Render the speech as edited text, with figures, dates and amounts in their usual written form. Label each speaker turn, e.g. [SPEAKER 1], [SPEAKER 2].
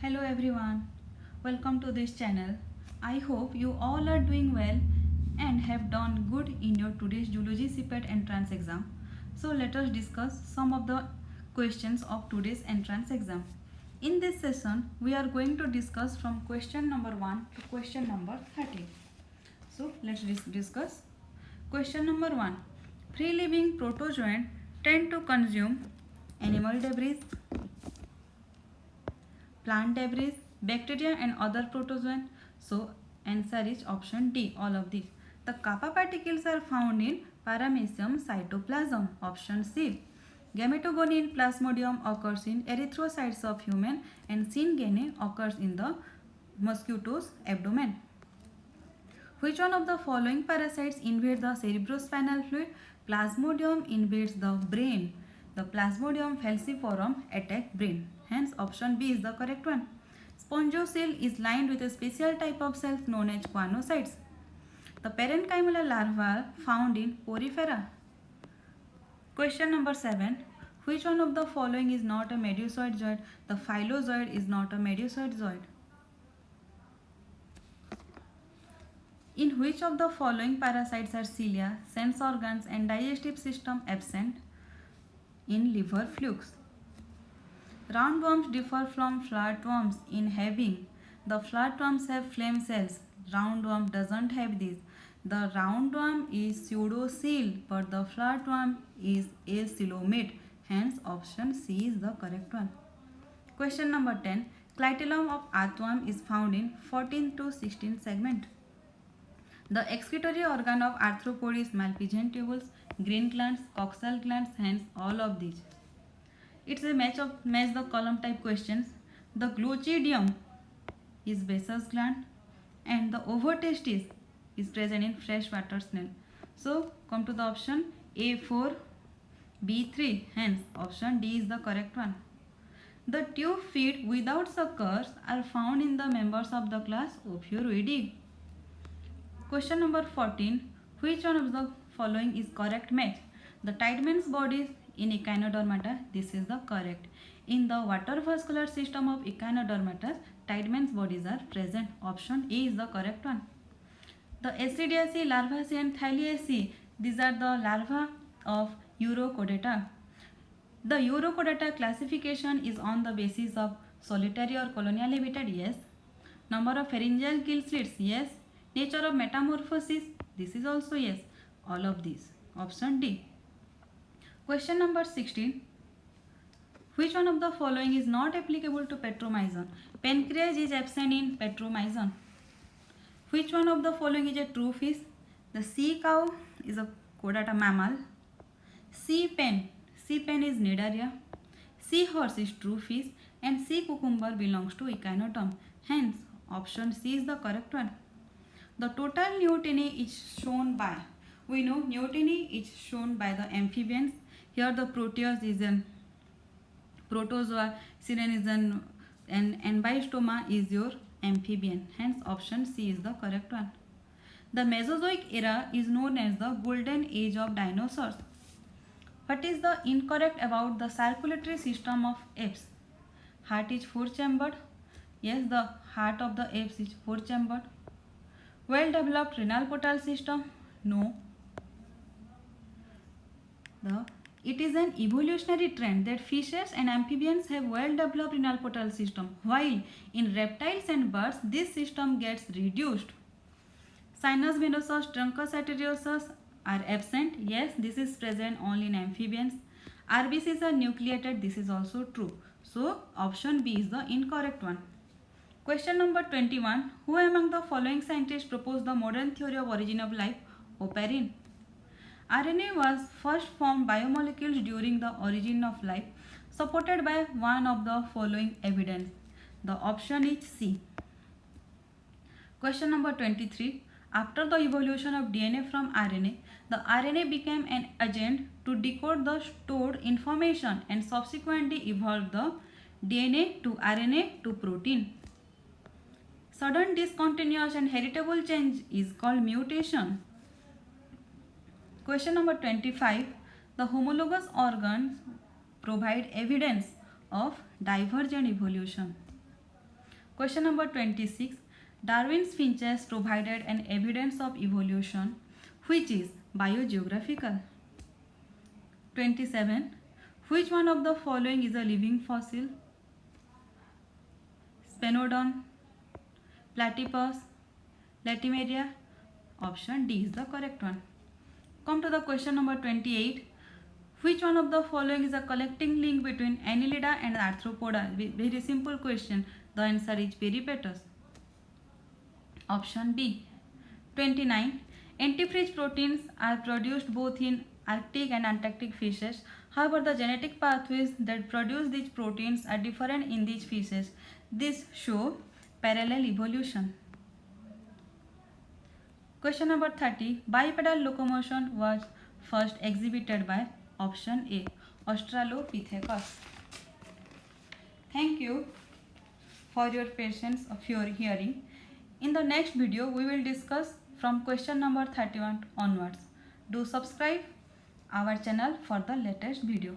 [SPEAKER 1] Hello everyone, welcome to this channel. I hope you all are doing well and have done good in your today's Zoology CPET entrance exam. So let us discuss some of the questions of today's entrance exam. In this session, we are going to discuss from question number 1 to question number 30. So let's discuss. Question number 1. Free living protozoan tend to consume animal debris, plant debris, bacteria and other protozoan. So answer is option D, all of these. The kappa particles are found in paramecium cytoplasm, option C. Gametogony in plasmodium occurs in erythrocytes of human and syngene occurs in the mosquito's abdomen. Which one of the following parasites invade the cerebrospinal fluid? Plasmodium invades the brain. The Plasmodium falciparum attack brain. Hence option B is the correct one. Spongiocele is lined with a special type of cells known as choanocytes. The parenchymal larva found in porifera. Question number 7. Which one of the following is not a medusoid zoid? The phylozoid is not a medusoid zoid. In which of the following parasites are cilia, sense organs and digestive system absent? In liver flukes. Roundworms differ from flatworms in having the flatworms have flame cells. Roundworm doesn't have these. The roundworm is pseudocele but the flatworm is acoelomate. Hence option C is the correct one. Question number 10. Clitellum of earthworm is found in 14 to 16 segment. The excretory organ of arthropod is Malpighian tubules, green glands, coxal glands, hence all of these. It's a match the column type questions. The glochidium is Bessus gland and the ovotestis is present in freshwater snail. So come to the option A4, B3, hence option D is the correct one. The tube feet without suckers are found in the members of the class Ophiuroideae. Question number 14. Which one of the following is correct match? The Tideman's body in Echinodermata. This is the correct. In the water vascular system of Echinodermata, Tideman's bodies are present. Option A is the correct one. The Acidiaceae, Larvaceae and Thylaceae. These are the larvae of Urochordata. The Urochordata classification is on the basis of solitary or colonial habitat. Yes. Number of pharyngeal gill slits. Yes. Nature of metamorphosis, this is also yes. All of these. Option D. Question number 16. Which one of the following is not applicable to petromyzon? Pancreas is absent in petromyzon. Which one of the following is a true fish? The sea cow is a chordata mammal. Sea pen is Cnidaria. Sea horse is true fish and sea cucumber belongs to Echinoderm. Hence option C is the correct one. The total neoteny is shown by, we know neoteny is shown by the amphibians. Here the Proteus is an protozoa, Sirene is an and Bystoma is your amphibian. Hence option C is the correct one. The Mesozoic era is known as the golden age of dinosaurs. What is the incorrect about the circulatory system of apes? Heart is 4-chambered. Yes, the heart of the apes is 4-chambered. Well developed renal portal system? No. It is an evolutionary trend that fishes and amphibians have well developed renal portal system, while in reptiles and birds this system gets reduced. Sinus venosus, truncus arteriosus are absent. Yes, this is present only in amphibians. RBCs are nucleated. This is also true. So option B is the incorrect one. Question number 21. Who among the following scientists proposed the modern theory of origin of life? Oparin. RNA was first formed biomolecules during the origin of life, supported by one of the following evidence. The option is C. Question number 23. After the evolution of DNA from RNA, the RNA became an agent to decode the stored information and subsequently evolved the DNA to RNA to protein. Sudden discontinuous and heritable change is called mutation. Question number 25. The homologous organs provide evidence of divergent evolution. Question number 26. Darwin's finches provided an evidence of evolution which is biogeographical. 27. Which one of the following is a living fossil? Sphenodon, Platypus, Latimeria. Option D is the correct one. Come to the question number 28. Which one of the following is a connecting link between Annelida and Arthropoda? Very simple question. The answer is Peripatus. Option B. 29. Antifreeze proteins are produced both in Arctic and Antarctic fishes. However, the genetic pathways that produce these proteins are different in these fishes. This show parallel evolution. Question number 30. Bipedal locomotion was first exhibited by option A. Australopithecus. Thank you for your patience of your hearing. In the next video, we will discuss from question number 31 onwards. Do subscribe our channel for the latest video.